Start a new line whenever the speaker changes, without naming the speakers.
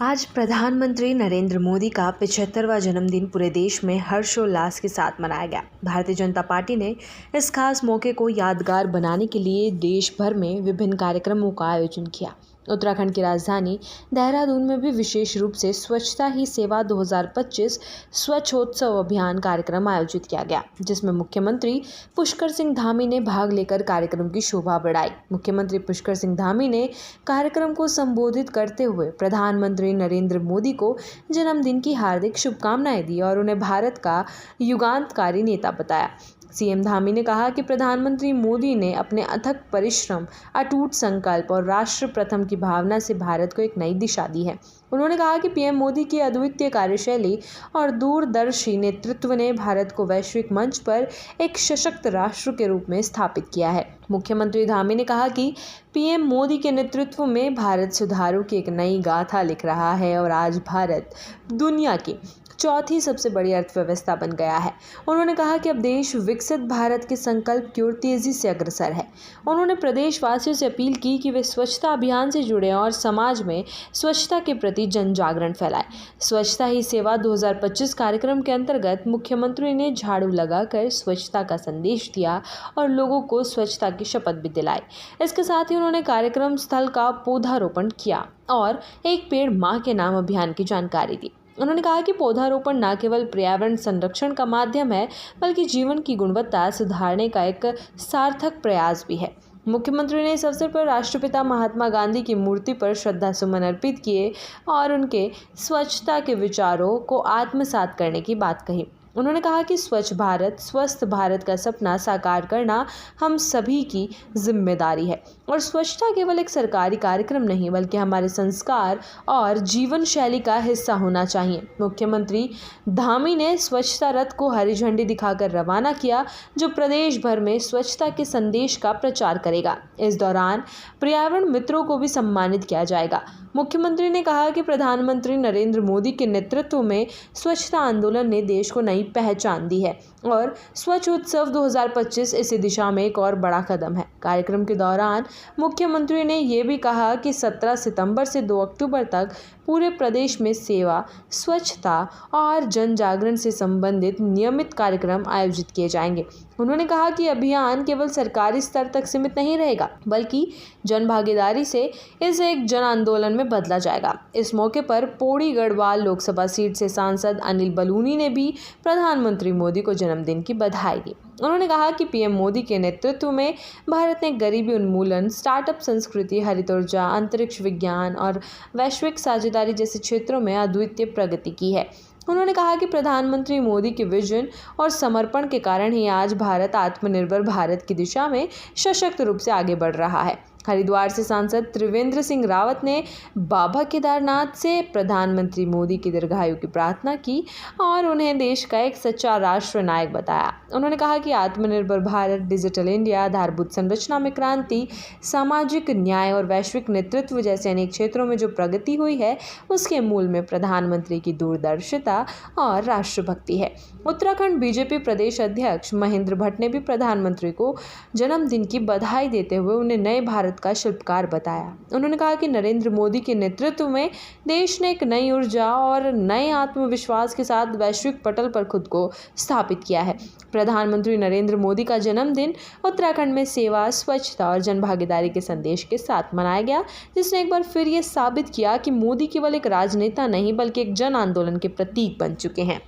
आज प्रधानमंत्री नरेंद्र मोदी का 75वां जन्मदिन पूरे देश में हर्षोल्लास के साथ मनाया गया। भारतीय जनता पार्टी ने इस खास मौके को यादगार बनाने के लिए देश भर में विभिन्न कार्यक्रमों का आयोजन किया। उत्तराखंड की राजधानी देहरादून में भी विशेष रूप से स्वच्छता ही सेवा 2025 स्वच्छोत्सव अभियान कार्यक्रम आयोजित किया गया, जिसमें मुख्यमंत्री पुष्कर सिंह धामी ने भाग लेकर कार्यक्रम की शोभा बढ़ाई। मुख्यमंत्री पुष्कर सिंह धामी ने कार्यक्रम को संबोधित करते हुए प्रधानमंत्री नरेंद्र मोदी को जन्मदिन की हार्दिक शुभकामनाएं दी और उन्हें भारत का युगांतकारी नेता बताया। सीएम धामी ने कहा कि प्रधानमंत्री मोदी ने अपने अथक परिश्रम, अटूट संकल्प और राष्ट्र प्रथम की भावना से भारत को एक नई दिशा दी है। उन्होंने कहा कि पीएम मोदी की अद्वितीय कार्यशैली और दूरदर्शी नेतृत्व ने भारत को वैश्विक मंच पर एक सशक्त राष्ट्र के रूप में स्थापित किया है। मुख्यमंत्री धामी ने कहा कि पीएम मोदी के नेतृत्व में भारत सुधारों की एक नई गाथा लिख रहा है और आज भारत दुनिया की चौथी सबसे बड़ी अर्थव्यवस्था बन गया है। उन्होंने कहा कि अब देश विकसित भारत के संकल्प की ओर तेजी से अग्रसर है। उन्होंने प्रदेशवासियों से अपील की कि वे स्वच्छता अभियान से जुड़ें और समाज में स्वच्छता के प्रति जन जागरण फैलाएं। स्वच्छता ही सेवा 2025 कार्यक्रम के अंतर्गत मुख्यमंत्री ने झाड़ू लगाकर स्वच्छता का संदेश दिया और लोगों को स्वच्छता की शपथ भी दिलाई। इसके साथ ही उन्होंने कार्यक्रम स्थल का पौधारोपण किया और एक पेड़ मां के नाम अभियान की जानकारी दी। उन्होंने कहा कि पौधारोपण न केवल पर्यावरण संरक्षण का माध्यम है, बल्कि जीवन की गुणवत्ता सुधारने का एक सार्थक प्रयास भी है। मुख्यमंत्री ने इस अवसर पर राष्ट्रपिता महात्मा गांधी की मूर्ति पर श्रद्धा सुमन अर्पित किए और उनके स्वच्छता के विचारों को आत्मसात करने की बात कही। उन्होंने कहा कि स्वच्छ भारत, स्वस्थ भारत का सपना साकार करना हम सभी की जिम्मेदारी है और स्वच्छता केवल एक सरकारी कार्यक्रम नहीं, बल्कि हमारे संस्कार और जीवन शैली का हिस्सा होना चाहिए। मुख्यमंत्री धामी ने स्वच्छता रथ को हरी झंडी दिखाकर रवाना किया, जो प्रदेश भर में स्वच्छता के संदेश का प्रचार करेगा। इस दौरान पर्यावरण मित्रों को भी सम्मानित किया जाएगा। मुख्यमंत्री ने कहा कि प्रधानमंत्री नरेंद्र मोदी के नेतृत्व में स्वच्छता आंदोलन ने देश को नई पहचान दी है और स्वच्छ उत्सव 2025 इसी दिशा में एक और बड़ा कदम है। कार्यक्रम के दौरान मुख्यमंत्री ने यह भी कहा कि 17 सितंबर से 2 अक्टूबर तक पूरे प्रदेश में सेवा, स्वच्छता और जन जागरण से संबंधित नियमित कार्यक्रम आयोजित किए जाएंगे। उन्होंने कहा कि अभियान केवल सरकारी स्तर तक सीमित नहीं रहेगा, बल्कि जन भागीदारी से इसे एक जन आंदोलन में बदला जाएगा। इस मौके पर पौड़ी गढ़वाल लोकसभा सीट से सांसद अनिल बलूनी ने भी प्रधानमंत्री मोदी को जन्मदिन की बधाई दी। उन्होंने कहा कि पीएम मोदी के नेतृत्व में भारत ने गरीबी उन्मूलन, स्टार्टअप संस्कृति, हरित ऊर्जा, अंतरिक्ष विज्ञान और वैश्विक साझेदारी जैसे क्षेत्रों में अद्वितीय प्रगति की है। उन्होंने कहा कि प्रधानमंत्री मोदी के विजन और समर्पण के कारण ही आज भारत आत्मनिर्भर भारत की दिशा में सशक्त रूप से आगे बढ़ रहा है। हरिद्वार से सांसद त्रिवेंद्र सिंह रावत ने बाबा केदारनाथ से प्रधानमंत्री मोदी की दीर्घायु की प्रार्थना की और उन्हें देश का एक सच्चा राष्ट्र नायक बताया। उन्होंने कहा कि आत्मनिर्भर भारत, डिजिटल इंडिया, आधारभूत संरचना में क्रांति, सामाजिक न्याय और वैश्विक नेतृत्व जैसे अनेक क्षेत्रों में जो प्रगति हुई है, उसके मूल में प्रधानमंत्री की दूरदर्शिता और राष्ट्रभक्ति है। उत्तराखंड बीजेपी प्रदेश अध्यक्ष महेंद्र भट्ट ने भी प्रधानमंत्री को जन्मदिन की बधाई देते हुए उन्हें नए भारत का शिल्पकार बताया। उन्होंने कहा कि नरेंद्र मोदी के नेतृत्व में देश ने एक नई ऊर्जा और नए आत्मविश्वास के साथ वैश्विक पटल पर खुद को स्थापित किया है। प्रधानमंत्री नरेंद्र मोदी का जन्मदिन उत्तराखंड में सेवा, स्वच्छता और जनभागीदारी के संदेश के साथ मनाया गया, जिसने एक बार फिर ये साबित किया कि मोदी केवल एक राजनेता नहीं, बल्कि एक जन आंदोलन के प्रतीक बन चुके हैं।